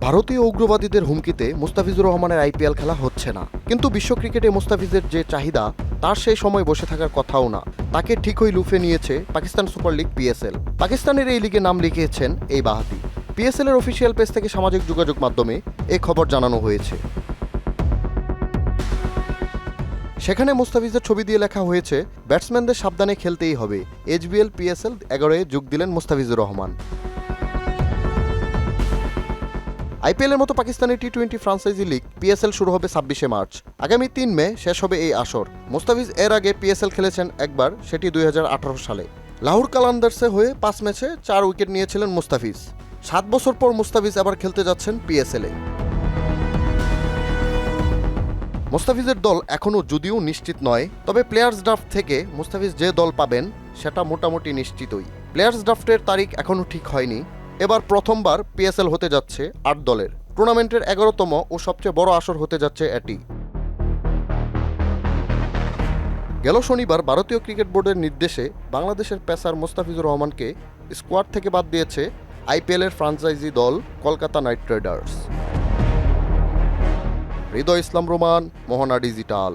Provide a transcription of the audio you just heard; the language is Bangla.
ভারতীয় উগ্রবাদীদের হুমকিতে মুস্তাফিজুর রহমানের আইপিএল খেলা হচ্ছে না, কিন্তু বিশ্ব ক্রিকেটে মুস্তাফিজের যে চাহিদা তার সেই সময় বসে থাকার কথাও না। তাকে ঠিকই লুফে নিয়েছে পাকিস্তান সুপার লিগ পিএসএল। পাকিস্তানের এই লিগে নাম লিখিয়েছেন এই বাঁহাতি। পিএসএল এর অফিসিয়াল পেজ থেকে সামাজিক যোগাযোগ মাধ্যমে এই খবর জানানো হয়েছে। সেখানে মুস্তাফিজের ছবি দিয়ে লেখা হয়েছে, ব্যাটসম্যানদের সাবধানে খেলতেই হবে। এইচবিএল পিএসএল 11-এ যোগ দিলেন মুস্তাফিজুর রহমান। আইপিএলের মতো পাকিস্তানের টি-20 ফ্রাঞ্চাইজি লিগ পিএসএল শুরু হবে 26শে মার্চ। আগামী 3 মে শেষ হবে এই আসর। মুস্তাফিজ এর আগে পিএসএল খেলেছেন একবার, সেটি 2018 সালে। লাহোর কালান্দার্সে হয়ে 5 ম্যাচে 4 উইকেট নিয়েছিলেন মুস্তাফিজ। 7 বছর পর মুস্তাফিজ আবার খেলতে যাচ্ছেন পিএসএলে। মুস্তাফিজের দল এখনও যদিও নিশ্চিত নয়, তবে প্লেয়ার্স ড্রাফট থেকে মুস্তাফিজ যে দল পাবেন সেটা মোটামুটি নিশ্চিতই। প্লেয়ার্স ড্রাফটের তারিখ এখনও ঠিক হয়নি। এবার প্রথমবার পিএসএল হতে যাচ্ছে 8 দলের। টুর্নামেন্টের 11তম ও সবচেয়ে বড় আসর হতে যাচ্ছে এটি। গেল শনিবার ভারতীয় ক্রিকেট বোর্ডের নির্দেশে বাংলাদেশের পেসার মুস্তাফিজুর রহমানকে স্কোয়াড থেকে বাদ দিয়েছে আইপিএলের ফ্রাঞ্চাইজি দল কলকাতা নাইট রাইডার্স। হৃদয় ইসলাম রোমান, মোহনা ডিজিটাল।